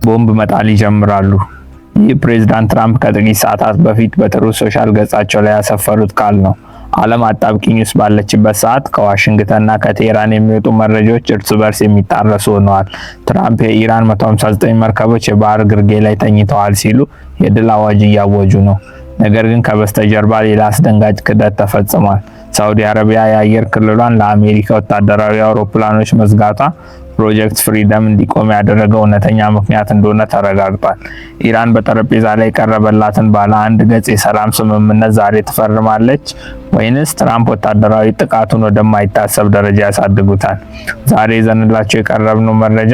ቦምብ መጣል ይጀምራሉ። ይህ ፕሬዝዳንት ትራምፕ ከጥቂት ሰዓታት በፊት በትሩዝ ሶሻል ገጻቸው ላይ ያሰፈሩት ቃል ነው። ዓለም አጣብቂኝ ውስጥ ባለችበት ሰዓት ከዋሽንግተንና ከቴህራን የሚወጡ መረጃዎች እርስ በርስ የሚጣረሱ ሆነዋል። ትራምፕ የኢራን 159 መርከቦች የባህር ግርጌ ላይ ተኝተዋል ሲሉ የድል አዋጅ እያወጁ ነው። ነገር ግን ከበስተጀርባ ሌላ አስደንጋጭ ክህደት ተፈጽሟል። ሳዑዲ አረቢያ የአየር ክልሏን ለአሜሪካ ወታደራዊ አውሮፕላኖች መዝጋቷ ፕሮጀክት ፍሪደም እንዲቆም ያደረገው እውነተኛ ምክንያት እንደሆነ ተረጋግጧል። ኢራን በጠረጴዛ ላይ የቀረበላትን ባለ አንድ ገጽ የሰላም ስምምነት ዛሬ ትፈርማለች ወይንስ ትራምፕ ወታደራዊ ጥቃቱን ወደማይታሰብ ደረጃ ያሳድጉታል? ዛሬ ይዘንላቸው የቀረብነው መረጃ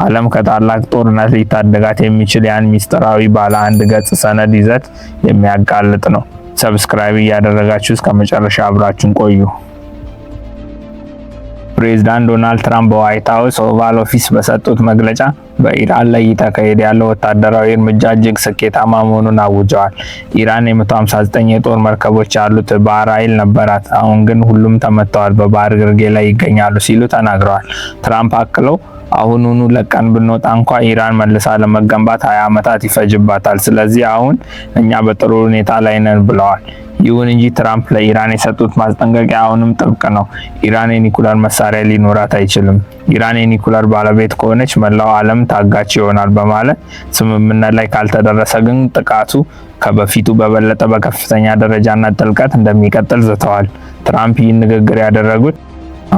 ዓለም ከታላቅ ጦርነት ሊታደጋት የሚችል ያን ሚስጥራዊ ባለ አንድ ገጽ ሰነድ ይዘት የሚያጋልጥ ነው። ሰብስክራይብ እያደረጋችሁ እስከ መጨረሻ አብራችሁን ቆዩ። ፕሬዝዳንት ዶናልድ ትራምፕ በዋይት ሃውስ ኦቫል ኦፊስ በሰጡት መግለጫ በኢራን ላይ እየተካሄደ ያለው ወታደራዊ እርምጃ እጅግ ስኬታማ መሆኑን አውጀዋል። ኢራን የ159 የጦር መርከቦች ያሉት ባህር ኃይል ነበራት፣ አሁን ግን ሁሉም ተመተዋል፣ በባህር ግርጌ ላይ ይገኛሉ ሲሉ ተናግረዋል። ትራምፕ አክለው አሁኑኑ ለቀን ብንወጣ እንኳ ኢራን መልሳ ለመገንባት 20 ዓመታት ይፈጅባታል፣ ስለዚህ አሁን እኛ በጥሩ ሁኔታ ላይ ነን ብለዋል። ይሁን እንጂ ትራምፕ ለኢራን የሰጡት ማስጠንቀቂያ አሁንም ጥብቅ ነው። ኢራን የኒኩለር መሳሪያ ሊኖራት አይችልም፣ ኢራን የኒኩለር ባለቤት ከሆነች መላው ዓለም ታጋች ይሆናል በማለት ስምምነት ላይ ካልተደረሰ ግን ጥቃቱ ከበፊቱ በበለጠ በከፍተኛ ደረጃና ጥልቀት እንደሚቀጥል ዝተዋል። ትራምፕ ይህን ንግግር ያደረጉት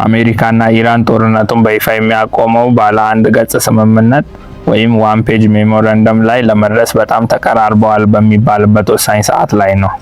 አሜሪካና ኢራን ጦርነቱን በይፋ የሚያቆመው ባለ አንድ ገጽ ስምምነት ወይም ዋን ፔጅ ሜሞራንደም ላይ ለመድረስ በጣም ተቀራርበዋል በሚባልበት ወሳኝ ሰዓት ላይ ነው።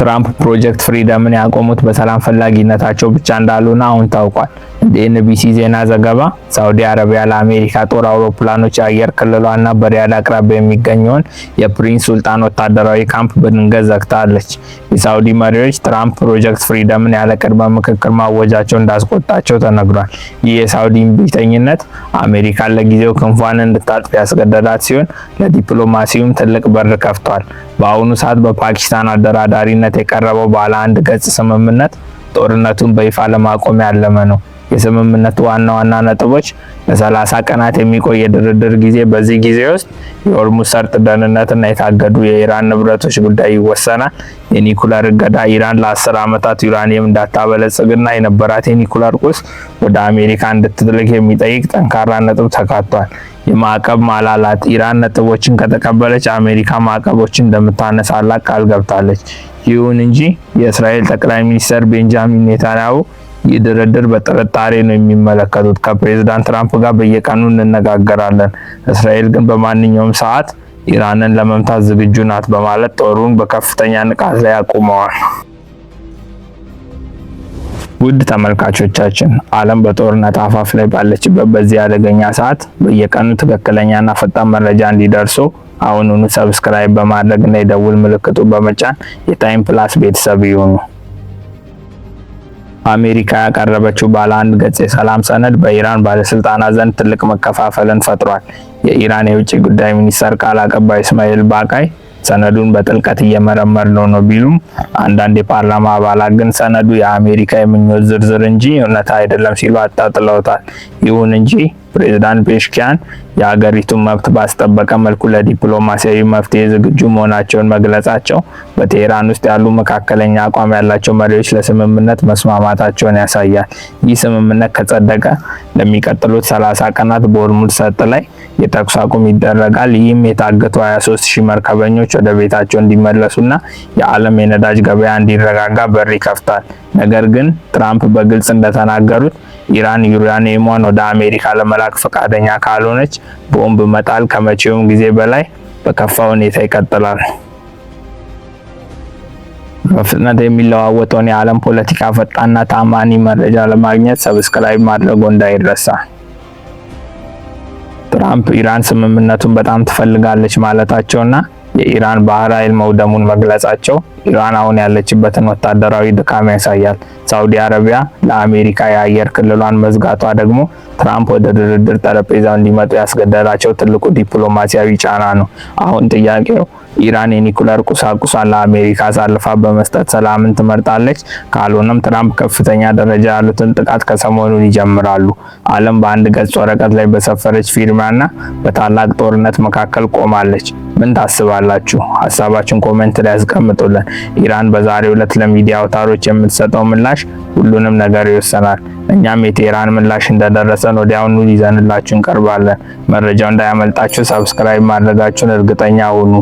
ትራምፕ ፕሮጀክት ፍሪደምን ያቆሙት በሰላም ፈላጊነታቸው ብቻ እንዳልሆነ አሁን ታውቋል። እንደ ኤንቢሲ ዜና ዘገባ ሳዑዲ አረቢያ ለአሜሪካ ጦር አውሮፕላኖች የአየር ክልሏና በሪያድ አቅራቢያ የሚገኘውን የፕሪንስ ሱልጣን ወታደራዊ ካምፕ በድንገት ዘግታለች። የሳዑዲ መሪዎች ትራምፕ ፕሮጀክት ፍሪደምን ያለ ቅድመ ምክክር ማወጃቸው እንዳስቆጣቸው ተነግሯል። ይህ የሳዑዲ እምቢተኝነት አሜሪካን ለጊዜው ክንፏን እንድታጥፍ ያስገደዳት ሲሆን ለዲፕሎማሲውም ትልቅ በር ከፍቷል። በአሁኑ ሰዓት በፓኪስታን አደራዳሪነት የቀረበው ባለ አንድ ገጽ ስምምነት ጦርነቱን በይፋ ለማቆም ያለመ ነው። የስምምነቱ ዋና ነጥቦች ለ30 ቀናት የሚቆይ የድርድር ጊዜ፣ በዚህ ጊዜ ውስጥ የሆርሙዝ ሰርጥ ደህንነትና የታገዱ የኢራን ንብረቶች ጉዳይ ይወሰናል። የኒኩለር እገዳ፣ ኢራን ለ10 ዓመታት ዩራኒየም እንዳታበለጽግና የነበራት የኒኩለር ቁስ ወደ አሜሪካ እንድትልክ የሚጠይቅ ጠንካራ ነጥብ ተካቷል። የማዕቀብ ማላላት፣ ኢራን ነጥቦችን ከተቀበለች አሜሪካ ማዕቀቦችን እንደምታነሳላት ቃል ገብታለች። ይሁን እንጂ የእስራኤል ጠቅላይ ሚኒስትር ቤንጃሚን ኔታንያሁ ይህ ድርድር በጥርጣሬ ነው የሚመለከቱት። ከፕሬዝዳንት ትራምፕ ጋር በየቀኑ እንነጋገራለን፣ እስራኤል ግን በማንኛውም ሰዓት ኢራንን ለመምታት ዝግጁ ናት በማለት ጦሩን በከፍተኛ ንቃት ላይ አቁመዋል። ውድ ተመልካቾቻችን፣ ዓለም በጦርነት አፋፍ ላይ ባለችበት በዚህ አደገኛ ሰዓት በየቀኑ ትክክለኛና ፈጣን መረጃ እንዲደርሱ አሁኑኑ ሰብስክራይብ በማድረግ እና የደውል ምልክቱን በመጫን የታይም ፕላስ ቤተሰብ ይሁኑ። አሜሪካ ያቀረበችው ባለ አንድ ገጽ የሰላም ሰነድ በኢራን ባለስልጣናት ዘንድ ትልቅ መከፋፈልን ፈጥሯል። የኢራን የውጭ ጉዳይ ሚኒስተር ቃል አቀባይ እስማኤል ባቃይ ሰነዱን በጥልቀት እየመረመርነው ነው ቢሉም አንዳንድ የፓርላማ አባላት ግን ሰነዱ የአሜሪካ የምኞት ዝርዝር እንጂ እውነታ አይደለም ሲሉ አጣጥለውታል። ይሁን እንጂ ፕሬዝዳንት ፔሽኪያን የሀገሪቱን መብት ባስጠበቀ መልኩ ለዲፕሎማሲያዊ መፍትሄ ዝግጁ መሆናቸውን መግለጻቸው በቴህራን ውስጥ ያሉ መካከለኛ አቋም ያላቸው መሪዎች ለስምምነት መስማማታቸውን ያሳያል። ይህ ስምምነት ከጸደቀ ለሚቀጥሉት 30 ቀናት በሆርሙዝ ሰርጥ ላይ የተኩስ አቁም ይደረጋል። ይህም የታገቱ 23,000 መርከበኞች ወደ ቤታቸው እንዲመለሱና የዓለም የነዳጅ ገበያ እንዲረጋጋ በር ይከፍታል። ነገር ግን ትራምፕ በግልጽ እንደተናገሩት ኢራን ዩራኒየሟን ወደ አሜሪካ ለመላክ ፈቃደኛ ካልሆነች ቦምብ መጣል ከመቼውም ጊዜ በላይ በከፋ ሁኔታ ይቀጥላል። በፍጥነት የሚለዋወጠውን የዓለም ፖለቲካ ፈጣንና ታማኒ መረጃ ለማግኘት ሰብስክራይብ ማድረጉ እንዳይረሳ። ትራምፕ ኢራን ስምምነቱን በጣም ትፈልጋለች ማለታቸውና የኢራን ባህር ኃይል መውደሙን መግለጻቸው ኢራን አሁን ያለችበትን ወታደራዊ ድካም ያሳያል። ሳውዲ አረቢያ ለአሜሪካ የአየር ክልሏን መዝጋቷ ደግሞ ትራምፕ ወደ ድርድር ጠረጴዛው እንዲመጡ ያስገደዳቸው ትልቁ ዲፕሎማሲያዊ ጫና ነው። አሁን ጥያቄው ኢራን የኒኩለር ቁሳቁሷን ለአሜሪካ አሳልፋ በመስጠት ሰላምን ትመርጣለች? ካልሆነም ትራምፕ ከፍተኛ ደረጃ ያሉትን ጥቃት ከሰሞኑን ይጀምራሉ። ዓለም በአንድ ገጽ ወረቀት ላይ በሰፈረች ፊርማና በታላቅ ጦርነት መካከል ቆማለች። ምን ታስባላችሁ? ሀሳባችሁን ኮሜንት ላይ ያስቀምጡልን። ኢራን በዛሬው ዕለት ለሚዲያ አውታሮች የምትሰጠው ምላሽ ሁሉንም ነገር ይወሰናል። እኛም የቴህራን ምላሽ እንደደረሰን ወዲያውኑ ይዘንላችሁ እንቀርባለን። መረጃው እንዳያመልጣችሁ ሰብስክራይብ ማድረጋችሁን እርግጠኛ ሁኑ።